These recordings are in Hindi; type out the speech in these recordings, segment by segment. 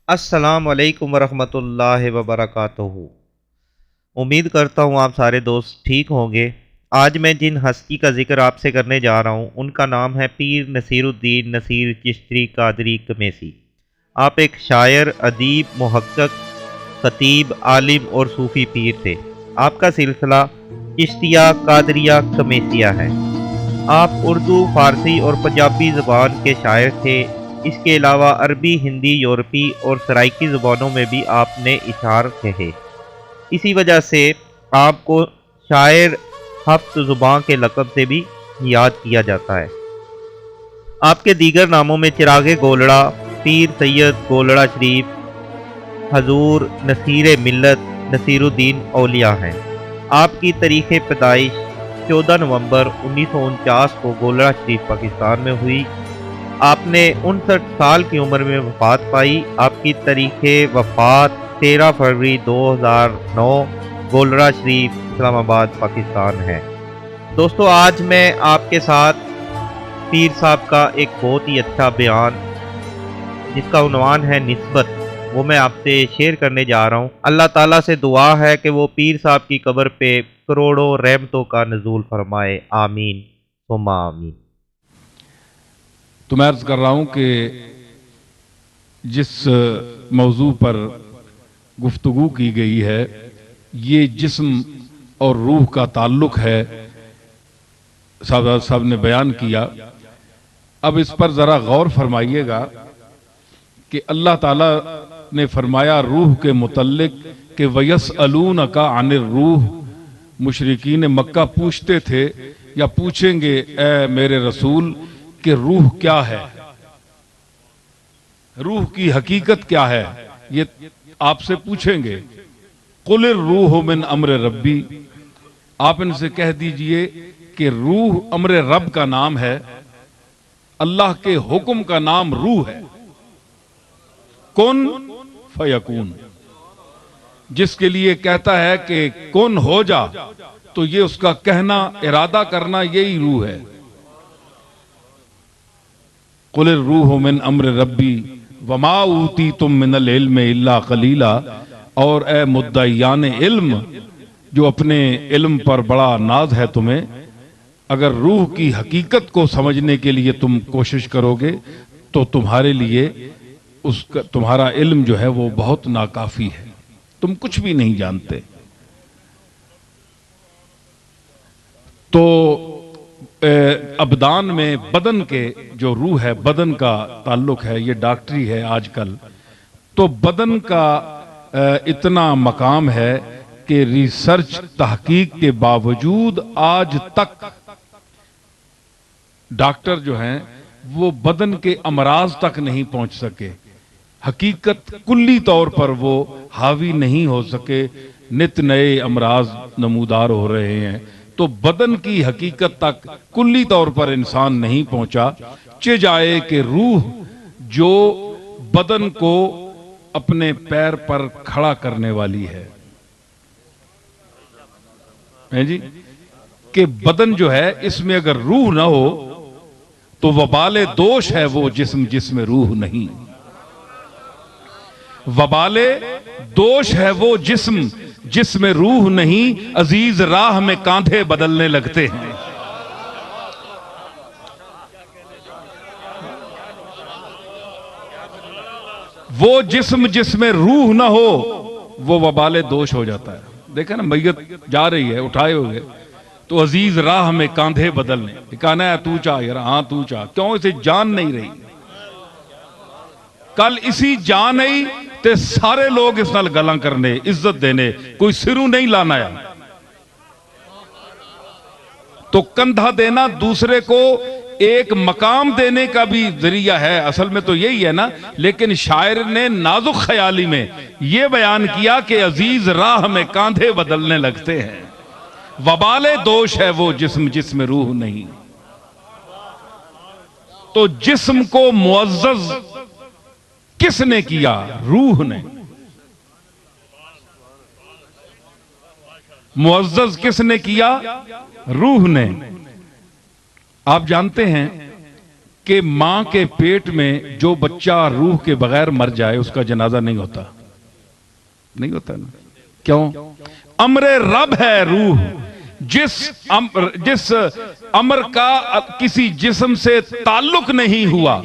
अस्सलाम वालेकुम वरहमतुल्लाहि वबरकातुहू। उम्मीद करता हूँ आप सारे दोस्त ठीक होंगे। आज मैं जिन हस्ती का ज़िक्र आपसे करने जा रहा हूँ उनका नाम है पीर नसीरुद्दीन नसीर चिश्ती कादरी कमेसी। आप एक शायर, अदीब, मुहक्क़क़, ख़तीब, आलिम और सूफ़ी पीर थे। आपका सिलसिला चिश्तिया कादरिया कमेसिया है। आप उर्दू, फ़ारसी और पंजाबी ज़ुबान के शायर थे। इसके अलावा अरबी, हिंदी, यूरोपी और सराइकी ज़ुबानों में भी आपने इशार कहे। इसी वजह से आपको शायर हफ्त ज़ुबां के लक़ब से भी याद किया जाता है। आपके दीगर नामों में चिरागे गोलड़ा, पीर सैयद गोलड़ा शरीफ, हजूर, नसीर मिल्लत, नसीरुद्दीन औलिया हैं। आपकी तारीख़ पैदाइश 14 नवंबर 1949 को गोलड़ा शरीफ पाकिस्तान में हुई। आपने 59 साल की उम्र में वफ़ात पाई। आपकी तारीख़ वफ़ात 13 फरवरी 2009 गोलड़ा शरीफ इस्लामाबाद पाकिस्तान है। दोस्तों, आज मैं आपके साथ पीर साहब का एक बहुत ही अच्छा बयान जिसका उन्वान है निस्बत, वो मैं आपसे शेयर करने जा रहा हूँ। अल्लाह ताला से दुआ है कि वो पीर साहब की कब्र पे करोड़ों रहमतों का नज़ूल फरमाए। आमीन सुम्मा आमीन। तो मैं अर्ज़ कर रहा हूँ कि जिस मौजू पर गुफ्तगू की गई है, ये जिस्म और रूह का ताल्लुक है, साहब ने बयान किया। अब इस पर ज़रा गौर फरमाइएगा कि अल्लाह ताला ने फरमाया रूह के मुतल्लिक कि वयसअलून का अनिर रूह, मुशरिकीन मक्का पूछते थे या पूछेंगे ए मेरे रसूल कि रूह क्या है, रूह की हकीकत क्या है, ये आपसे पूछेंगे। कुलिर रूह मिन अम्र रब्बी, आप इनसे कह दीजिए कि रूह अम्र रब का नाम है, अल्लाह के हुक्म का नाम रूह है। कुन फयकून, जिसके लिए कहता है कि कुन हो जा, तो ये उसका कहना, इरादा करना, यही रूह है। कुलिर रूह मिन अम्र रब्बी वमा ऊती तुम मिनल इल्म इल्ला कलीला, और ए मुद्दईयान इल्म जो अपने इल्म पर बड़ा नाज है तुम्हें, अगर रूह की हकीकत को समझने के लिए तुम कोशिश करोगे तो तुम्हारे लिए उसका तुम्हारा इल्म जो है वो बहुत नाकाफी है, तुम कुछ भी नहीं जानते। तो अबदान में बदन के जो रूह है, बदन का ताल्लुक है, ये डॉक्टरी है आजकल। तो बदन का इतना मकाम है कि रिसर्च तहकीक के बावजूद आज तक डॉक्टर जो हैं वो बदन के अमराज तक नहीं पहुंच सके, हकीकत कुल्ली तौर पर वो हावी नहीं हो सके, नित नए अमराज नमूदार हो रहे हैं। तो बदन की हकीकत तक कुल्ली तौर पर इंसान नहीं पहुंचा, चे जाए कि रूह जो बदन को अपने पैर पर खड़ा करने वाली है जी, कि बदन जो है इसमें अगर रूह ना हो तो वबाले दोष है वो जिस्म जिसमें रूह नहीं। वबाले दोष है वो जिस्म जिसमें रूह नहीं, अजीज राह में कांधे बदलने लगते हैं। वो जिस्म जिसमें रूह ना हो वो वबाले दोष हो जाता है। देखा ना, मैयत जा रही है उठाए हुए, तो अजीज राह में कांधे बदलने, कहना है तू चाह यार, हाँ तू चाह, क्यों इसे जान नहीं रही, कल इसी जान आई ते सारे लोग इस नाल गलां करने, इज्जत देने, कोई सिरू नहीं लाना है। तो कंधा देना दूसरे को एक मकाम देने का भी जरिया है, असल में तो यही है ना। लेकिन शायर ने नाजुक ख्याली में यह बयान किया कि अजीज राह में कांधे बदलने लगते हैं, वबाले दोष है वो जिस्म जिसमें रूह नहीं। तो जिस्म को मुअज्जज किसने किया? रूह ने। मुअज्जज किसने किया? रूह ने। आप जानते हैं कि मां के पेट में जो बच्चा रूह के बगैर मर जाए उसका जनाजा नहीं होता? नहीं होता ना। क्यों? अमरे रब है रूह। जिस अमर का किसी जिस्म से ताल्लुक नहीं हुआ,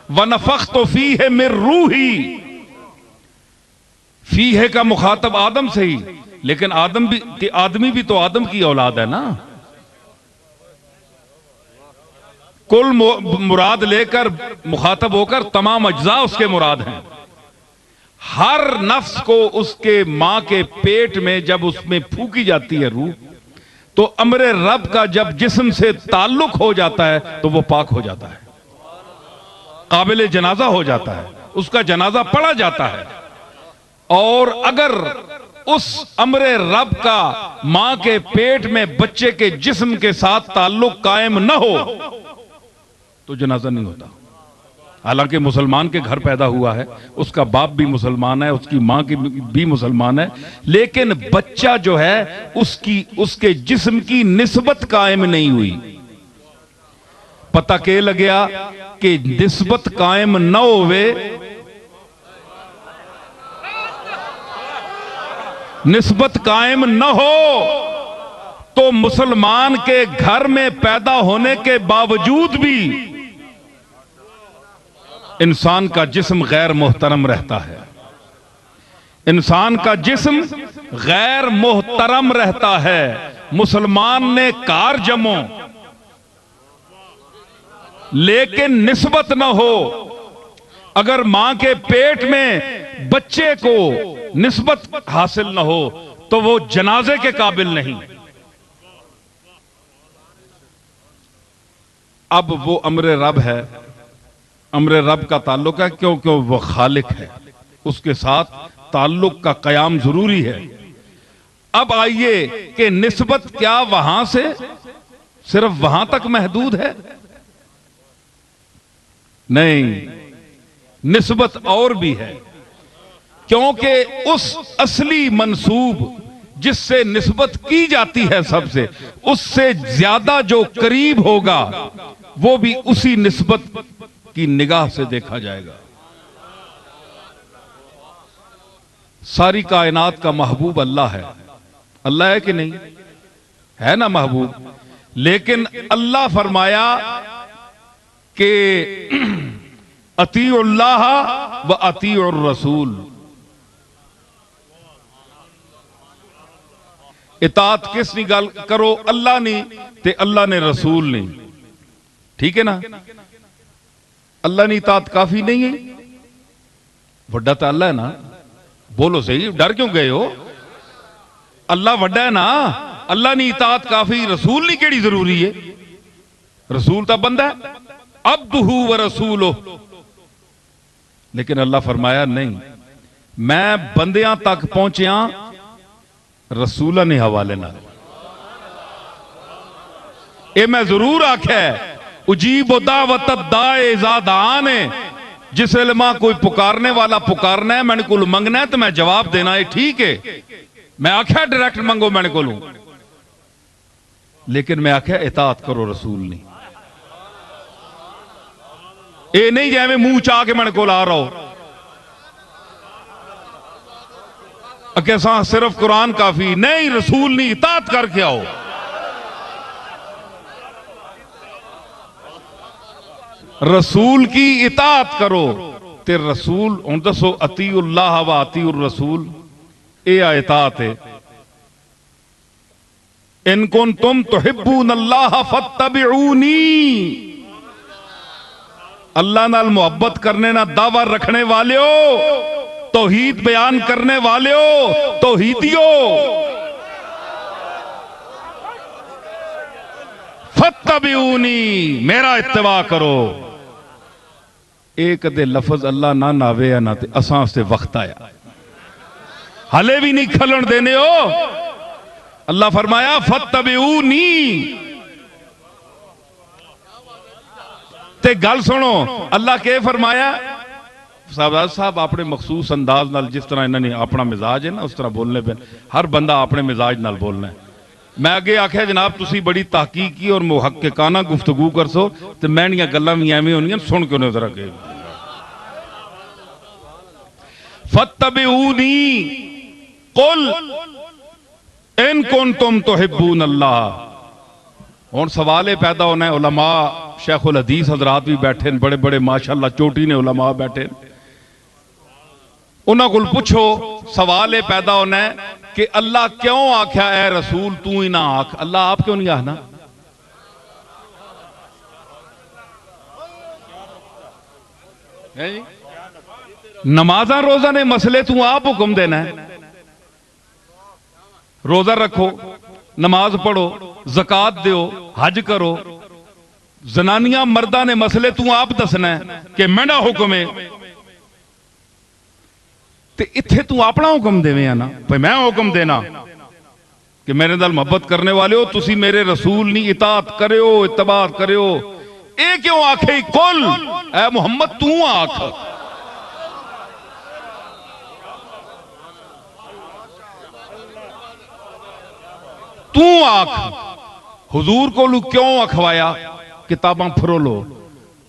वनफ़ख़्तु फ़ीहि मिन रूही, फीहे का मुखातब आदम से ही, लेकिन आदमी भी तो आदम की औलाद है ना। कुल मुराद लेकर मुखातब होकर तमाम अज्जा उसके मुराद हैं। हर नफ्स को उसके मां के पेट में जब उसमें फूकी जाती है रूह, तो अमरे रब का जब जिस्म से ताल्लुक हो जाता है तो वो पाक हो जाता है, काबिल जनाजा हो जाता है, उसका जनाजा पढ़ा जाता है। और अगर उस अमरे रब का मां के पेट में बच्चे के जिस्म के साथ ताल्लुक कायम न हो तो जनाजा नहीं होता। हालांकि मुसलमान के घर पैदा हुआ है, उसका बाप भी मुसलमान है, उसकी मां की भी मुसलमान है, लेकिन बच्चा जो है उसके जिस्म की निस्बत कायम नहीं हुई। पता के लग्या कि निस्बत कायम न होवे, निस्बत कायम न हो तो मुसलमान के घर में पैदा होने के बावजूद भी इंसान का जिस्म गैर मोहतरम रहता है। इंसान का जिस्म गैर मोहतरम रहता है। मुसलमान ने कार जमो लेकिन निस्बत न हो, अगर मां के पेट में बच्चे को निस्बत हासिल न हो तो वो जनाजे के काबिल नहीं। अब वो अमरे रब है, अमरे रब का ताल्लुक है क्योंकि वो खालिक है, उसके साथ ताल्लुक का कयाम जरूरी है। अब आइए कि निस्बत क्या वहां से सिर्फ वहां तक महदूद है? नहीं, निस्बत और भी है, क्योंकि उस असली मंसूब जिससे निस्बत की जाती है सबसे, उससे ज्यादा जो करीब होगा वो भी उसी निस्बत की निगाह से देखा जाएगा। सारी कायनात का महबूब अल्लाह है। अल्लाह है कि नहीं? है ना महबूब। लेकिन अल्लाह फरमाया कि अतीउल्लाह व अतीउर रसूल, इताअत किसनी गल करो? अल्लाह नहीं ते अल्लाह ने रसूल नहीं। ठीक है ना? अल्लाह ने इताअत काफी नहीं है? वड्डा तो अल्लाह है ना। बोलो सही, डर क्यों गए हो? अल्लाह वड्डा है ना। अल्लाह ने इताअत काफी, रसूल नहीं केड़ी जरूरी है? रसूल तो बंदा है, अब्दुहु व रसूलुहु। लेकिन अल्लाह फरमाया नहीं, मैं बंदियां तक पहुंचिया रसूला ने हवाले ना। ये मैं जरूर आख्या उजीब दावत दाए ज़ादान, जिस इल्मा कोई पुकारने वाला पुकारना है, मैंने को मंगना है तो मैं जवाब देना है। ठीक है, मैं आख्या डायरेक्ट मंगो मैंने को, लेकिन मैं आख्या इताअत करो रसूल नहीं। ये नहीं जैमें मुंह चाह के मैंने को आ रहा हो कैसा सिर्फ कुरान काफी नहीं, रसूल नहीं, इताअत करके आओ। रसूल की इताअत करो ते रसूल हूं दसो अतीउल्लाह व अतीउर रसूल, यह इताअत है। इन कुंतुम तुहिब्बूनल्लाह फत्तबिऊनी, अल्लाह नाल मोहब्बत करने ना दावा रखने वाले हो, तौहीद बयान करने वाले हो, तौहीदियो, फत्तबिऊनी, मेरा इत्तबा करो। एक दे लफज अल्लाह ना नावे या ना ते असां से वक्त आया, हले भी नहीं खलन देने हो। अल्लाह फरमाया फत्तबिऊनी। ते गल सुनो, अल्लाह के फरमाया? साहब अपने मखसूस अंदाज नाल, जिस तरह इन्होंने अपना मिजाज है ना उस तरह बोलने पे, हर बंदा अपने मिजाज नाल बोलना है। मैं अगे आख्या जनाब तुसी बड़ी तहकीकी और मुहक्किकाना गुफ्तगू करसो ते मैनियां गल्लां भी एवें होनियां सुन के उन्हें जरा के फत्तबिऊनी कुल इन कुंतुम तुहिब्बून अल्लाह। हुण सवाल ये पैदा होना है, उलमा शेखुल हदीस हजरात भी बैठे बड़े बड़े माशाअल्लाह चोटी ने उलमा बैठे, उन्होंने को पूछो सवाल ये पैदा होना है कि अल्लाह क्यों आख्या है रसूल तू ही ना आख, अल्लाह आप क्यों नहीं आखना? नमाजा रोजा ने मसले तू आप हुक्म देना है, रोजा रखो, नमाज पढ़ो, ज़कात दो, हज करो। जनानियां मर्दा ने मसले तू आप दसना है कि मेरा हुक्म है, ते इत्थे तू अपना हुक्म देवे ना भाई मैं हुक्म देना कि मेरे नाल मोहब्बत करने वाले हो तुसी मेरे रसूल नी इताअत करियो इत्तबा करियो। ए क्यों आखे कुल ऐ मुहम्मद तू आख, तू आख। हुजूर को क्यों अखवाया? किताबां फरोलो,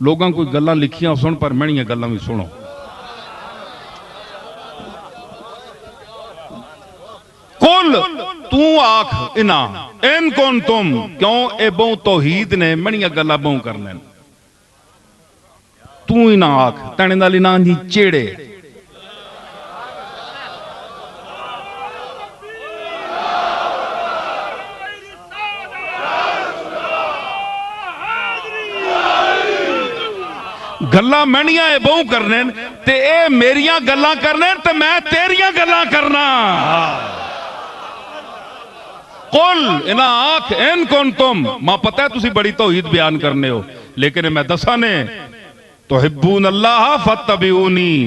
लोगों कोई गल्लां लिखियां सुन पर मैनियां गल्लां भी सुनो। कुल तू आख इना इन कौन तुम क्यों ए बहु तौहीद ने मैनियां गल्लां बहु करने तू ही ना आख तने नाल ना जी चेड़े। गल्लां मैनियां ए बहु करने ते ए मेरियां गल्लां करने ते मैं तेरियां गल्लां करना। कुल इना आख इन कौन तुम, मां पता है तुसी बड़ी तौहीद बयान करने हो लेकिन मैं दसा ने तुहिब्बून अल्लाह फत्तबिऊनी,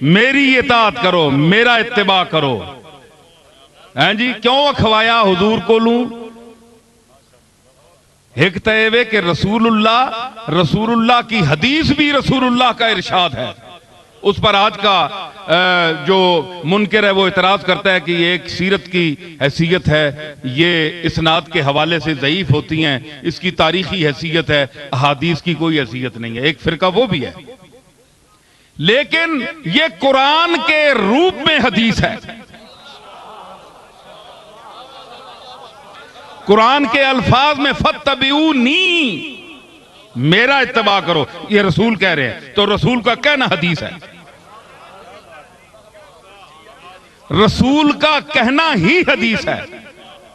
मेरी इताअत करो, मेरा इत्तिबा करो। हैं जी क्यों अखवाया हुजूर कोलू? एक तय कि रसूलुल्लाह की हदीस भी रसूलुल्लाह का इरशाद है, उस पर आज का जो मुनकर है वो इतराज करता है कि ये एक सीरत की हैसियत है, ये इस्नाद के हवाले से ज़ईफ होती हैं, इसकी तारीखी हैसियत है, अहादीस की कोई हैसियत नहीं है। एक फिरका वो भी है, लेकिन ये कुरान के रूप में हदीस है। कुरान के अल्फाज में फत्तबिऊनी, मेरा इत्तबा करो, ये रसूल कह रहे हैं, तो रसूल का कहना हदीस है, रसूल का कहना ही हदीस है।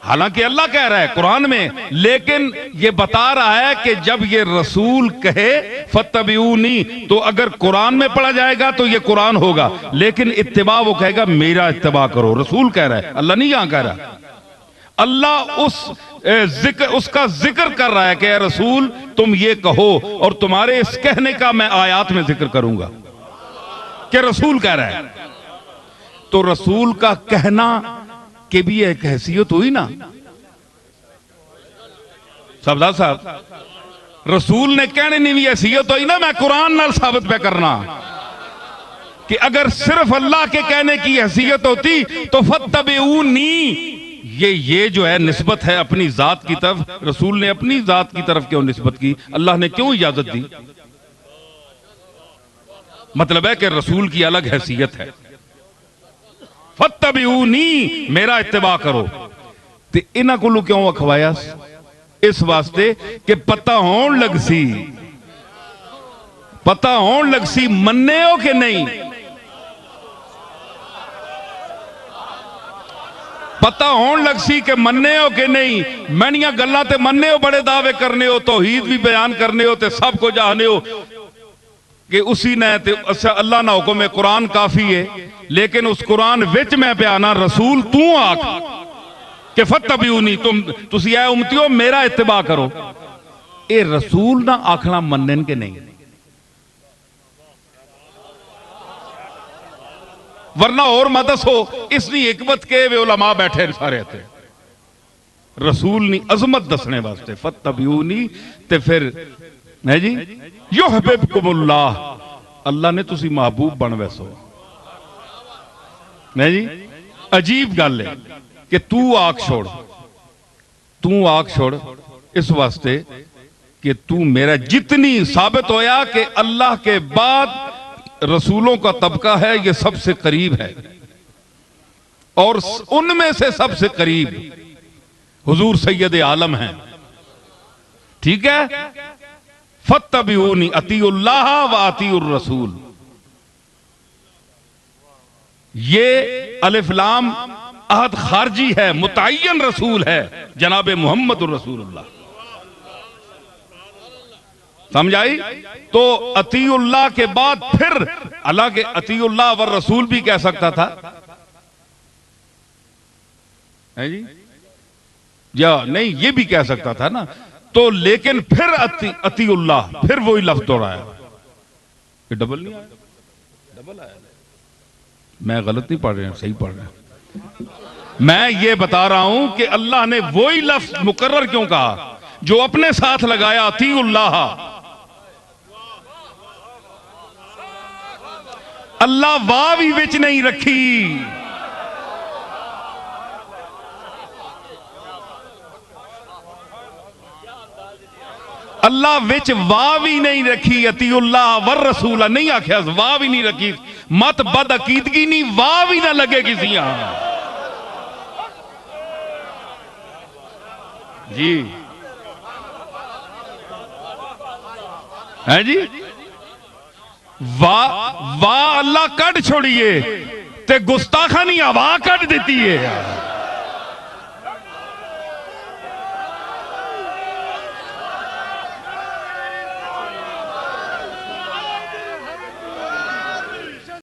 हालांकि अल्लाह कह रहा है कुरान में, लेकिन ये बता रहा है कि जब ये रसूल कहे फत्तबिऊनी तो अगर कुरान में पढ़ा जाएगा तो ये कुरान होगा, लेकिन इत्तिबा वो कहेगा मेरा इत्तिबा करो। रसूल कह रहा है, अल्लाह नहीं यहां कह रहा। अल्लाह उसका जिक्र कर रहा है कि रसूल तुम ये कहो, और तुम्हारे इस कहने का मैं आयात में जिक्र करूंगा कि रसूल कह रहा है। तो रसूल का कहना के भी एक हैसियत हुई ना सबदार साहब, रसूल ने कहने नहीं भी हैसियत हुई ना। मैं कुरान नाल साबित पे करना कि अगर सिर्फ अल्लाह के कहने की हैसियत होती तो फत्तबिऊनी, ये जो है निस्बत है अपनी जात की तरफ, रसूल ने अपनी जात की तरफ क्यों निस्बत की? अल्लाह ने क्यों इजाजत दी? मतलब है कि रसूल की अलग हैसियत है। फत्तबिऊनी, मेरा इत्तिबा करो। ते इन्हां कोलों क्यों अखवाया? इस वास्ते कि पता होन लग सी, पता होन लग सी मन्ने हो कि नहीं, पता होन लग सी कि मन्ने हो कि नहीं। मैनियां गल्लां ते मन्ने हो, बड़े दावे करने हो, तौहीद भी बयान करने हो, ते सब कुछ आने हो कि उसी ने ते अच्छा अल्लाह ना हुक्म है, कुरान काफी है, लेकिन उस कुरान विच मैं बयाना रसूल तू आख कि फत्तबिऊनी, तुसी ऐ उम्मतियो मेरा इत्तिबा करो। ए रसूल ना आखना मन्नन के नहीं, वरना और मदस हो इसनी हिकमत के वे उलमा बैठे सारे थे। रसूल नी अजमत दसने वास्ते फत्तबिऊनी, ते फिर है जी युहब्बुकुमुल्लाह, अल्लाह ने तुसी महबूब बन वैसो। नहीं जी अजीब गल है कि तू आख छोड़, तू आग छोड़ इस वास्ते कि तू मेरा जितनी साबित होया कि अल्लाह के बाद रसूलों का तबका है ये सबसे करीब है, और उनमें से सबसे करीब हुजूर सैयद आलम हैं। ठीक है, फत्तबिऊनी अतीउल्लाह व अतीउर रसूल। ये अलिफ लाम अहद खारजी है, मुतय्यन रसूल है जनाब मोहम्मद रसूलुल्लाह। समझ आई? तो अतीउल्लाह के बाद फिर अल्लाह के अतीउल्लाह व रसूल भी कह सकता था, है जी, या नहीं ये भी कह सकता था ना। तो लेकिन फिर अतीउल्लाह, फिर वही लफ्ज दोहराया। ये डबल नहीं आया, डबल आया। मैं गलत नहीं पढ़ रहा हूं, सही पढ़ रहा हूं। मैं ये बता रहा हूं कि अल्लाह ने वही लफ्ज मुकर्रर क्यों कहा जो अपने साथ लगाया अतीउल्लाह। अल्लाह वाह भी विच नहीं रखी, अल्लाह विच वाह भी नहीं रखी। अतीउल्लाह वर रसूल नहीं आख्या, वाह भी नहीं रखी। मत बद अकीदगी नहीं, वाह भी ना लगे किसी यहां जी, है जी। वाह वाह अल्लाह कट छोड़िए ते गुस्ताखानी हवा कट देती है।